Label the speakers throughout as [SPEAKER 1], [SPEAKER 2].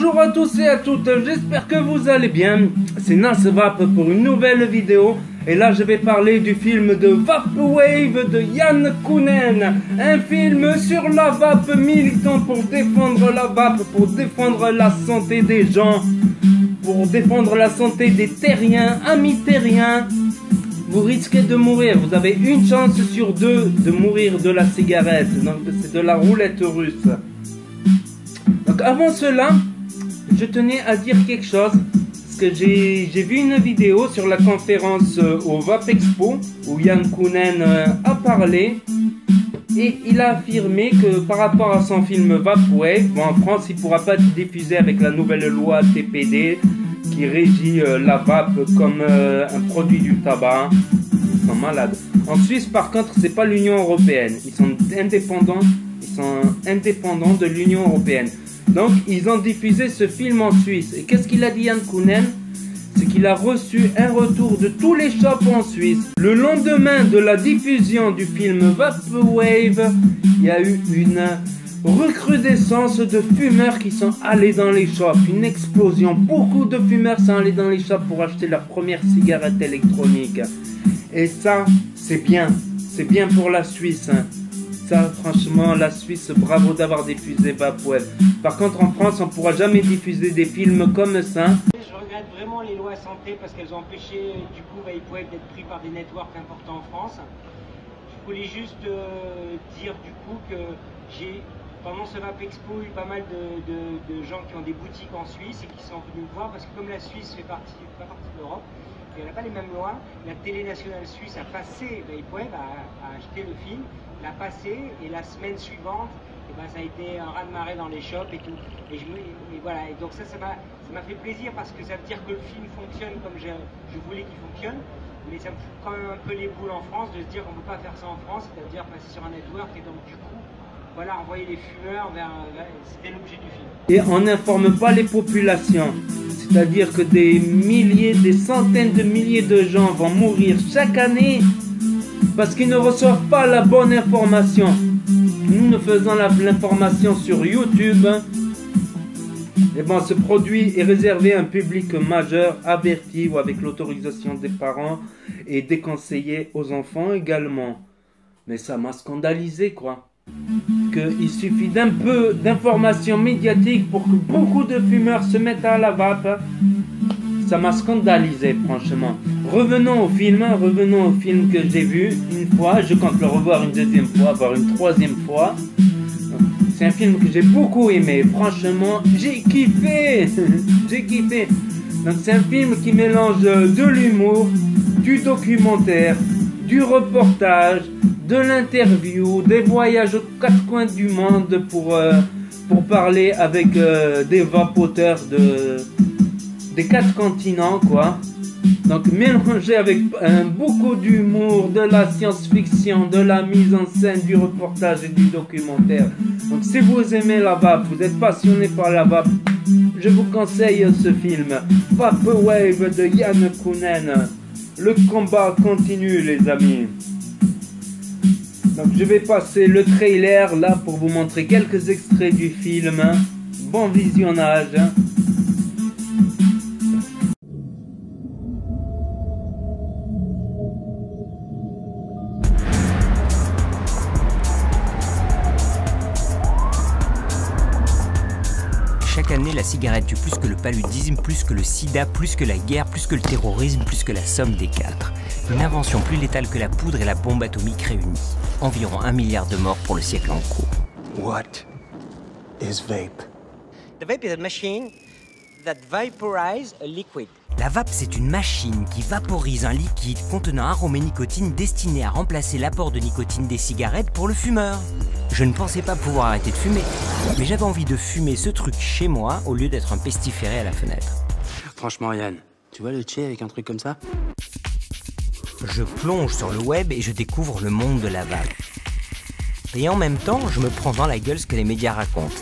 [SPEAKER 1] Bonjour à tous et à toutes, j'espère que vous allez bien. C'est NasVap pour une nouvelle vidéo. Et là je vais parler du film de Vaporwave de Yann Kounen. Un film sur la vape, militant pour défendre la vape, pour défendre la santé des gens, pour défendre la santé des terriens, amis terriens. Vous risquez de mourir, vous avez une chance sur deux de mourir de la cigarette. Donc c'est de la roulette russe. Donc avant cela, je tenais à dire quelque chose, parce que j'ai vu une vidéo sur la conférence au Vape Expo, où Yann Kounen a parlé, et il a affirmé que par rapport à son film Vaporwave, bon, en France il ne pourra pas être diffusé avec la nouvelle loi TPD, qui régit la vape comme un produit du tabac. Ils sont malades. En Suisse par contre c'est pas l'Union Européenne, ils sont indépendants de l'Union Européenne. Donc ils ont diffusé ce film en Suisse. Et qu'est-ce qu'il a dit Yann Kounen? C'est qu'il a reçu un retour de tous les shops en Suisse. Le lendemain de la diffusion du film Vaporwave, il y a eu une recrudescence de fumeurs qui sont allés dans les shops. Une explosion. Beaucoup de fumeurs sont allés dans les shops pour acheter leur première cigarette électronique. Et ça, c'est bien. C'est bien pour la Suisse. Ça, franchement, la Suisse, bravo d'avoir diffusé Vaporwave. Par contre, en France, on ne pourra jamais diffuser des films comme ça.
[SPEAKER 2] Je regrette vraiment les lois santé parce qu'elles ont empêché du coup Vaporwave d'être pris par des networks importants en France. Je voulais juste dire du coup que j'ai, pendant ce Vape Expo, eu pas mal de gens qui ont des boutiques en Suisse et qui sont venus me voir parce que comme la Suisse fait pas partie de l'Europe, elle n'a pas les mêmes lois. La télé nationale suisse a passé Vaporwave, a acheté le film, l'a passé, et la semaine suivante, et ben, ça a été un raz-de-marée dans les shops et tout. Et voilà. Et donc ça m'a fait plaisir parce que ça veut dire que le film fonctionne comme je voulais qu'il fonctionne. Mais ça me fout quand même un peu les boules en France de se dire qu'on ne peut pas faire ça en France, c'est-à-dire passer sur un network et donc du coup, voilà, envoyer les fumeurs vers c'était l'objet du film.
[SPEAKER 1] Et on n'informe pas les populations. C'est-à-dire que des milliers, des centaines de milliers de gens vont mourir chaque année parce qu'ils ne reçoivent pas la bonne information. Nous faisons l'information sur YouTube. Et bon, ce produit est réservé à un public majeur, averti ou avec l'autorisation des parents et déconseillé aux enfants également. Mais ça m'a scandalisé, quoi. Qu'il suffit d'un peu d'informations médiatiques pour que beaucoup de fumeurs se mettent à la vape. Ça m'a scandalisé, franchement. Revenons au film que j'ai vu une fois. Je compte le revoir une deuxième fois, voire une troisième fois. C'est un film que j'ai beaucoup aimé. Franchement, j'ai kiffé. J'ai kiffé. Donc c'est un film qui mélange de l'humour, du documentaire, du reportage, de l'interview, des voyages aux quatre coins du monde pour parler avec des vapoteurs des quatre continents, quoi. Donc mélangé avec beaucoup d'humour, de la science-fiction, de la mise en scène, du reportage et du documentaire. Donc si vous aimez la vape, vous êtes passionné par la vape, je vous conseille ce film. Vaporwave de Yann Kounen. Le combat continue, les amis. Donc je vais passer le trailer là pour vous montrer quelques extraits du film. Bon visionnage.
[SPEAKER 3] Chaque année, la cigarette tue plus que le paludisme, plus que le sida, plus que la guerre, plus que le terrorisme, plus que la somme des quatre. Une invention plus létale que la poudre et la bombe atomique réunies. Environ 1 milliard de morts pour le siècle en cours.
[SPEAKER 4] What is vape?
[SPEAKER 2] The vape is a machine that vaporizes a liquid.
[SPEAKER 3] La vape, c'est une machine qui vaporise un liquide contenant arôme et nicotine destiné à remplacer l'apport de nicotine des cigarettes pour le fumeur. Je ne pensais pas pouvoir arrêter de fumer, mais j'avais envie de fumer ce truc chez moi au lieu d'être un pestiféré à la fenêtre.
[SPEAKER 4] Franchement, Yann, tu vois le tché avec un truc comme ça?
[SPEAKER 3] Je plonge sur le web et je découvre le monde de la vape. Et en même temps, je me prends dans la gueule ce que les médias racontent.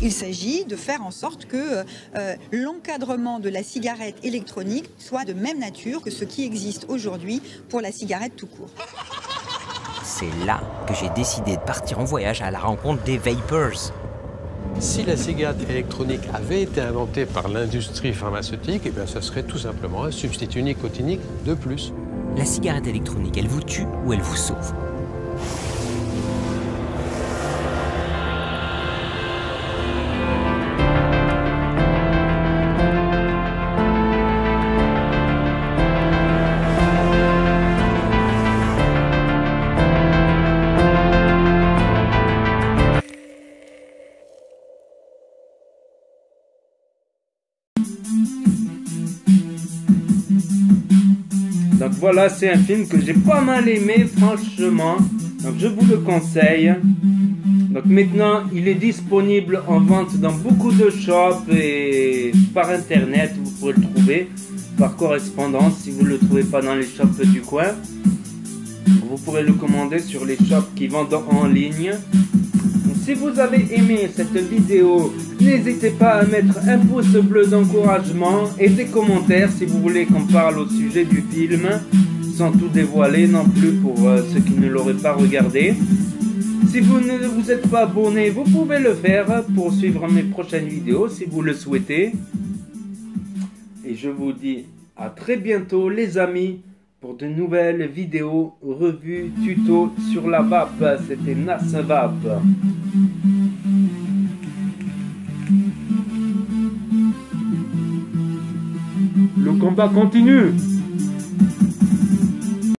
[SPEAKER 5] Il s'agit de faire en sorte que l'encadrement de la cigarette électronique soit de même nature que ce qui existe aujourd'hui pour la cigarette tout court.
[SPEAKER 3] C'est là que j'ai décidé de partir en voyage à la rencontre des vapers.
[SPEAKER 6] Si la cigarette électronique avait été inventée par l'industrie pharmaceutique, eh bien, ça serait tout simplement un substitut nicotinique de plus.
[SPEAKER 3] La cigarette électronique, elle vous tue ou elle vous sauve?
[SPEAKER 1] Donc voilà, c'est un film que j'ai pas mal aimé, franchement. Donc je vous le conseille. Donc maintenant, il est disponible en vente dans beaucoup de shops et par internet. Vous pourrez le trouver par correspondance si vous ne le trouvez pas dans les shops du coin. Vous pourrez le commander sur les shops qui vendent en ligne. Donc, si vous avez aimé cette vidéo, n'hésitez pas à mettre un pouce bleu d'encouragement et des commentaires si vous voulez qu'on parle au sujet du film, sans tout dévoiler non plus pour ceux qui ne l'auraient pas regardé. Si vous ne vous êtes pas abonné, vous pouvez le faire pour suivre mes prochaines vidéos si vous le souhaitez. Et je vous dis à très bientôt les amis pour de nouvelles vidéos, revues, tutos sur la vape. C'était Nas Vape. Le combat continue.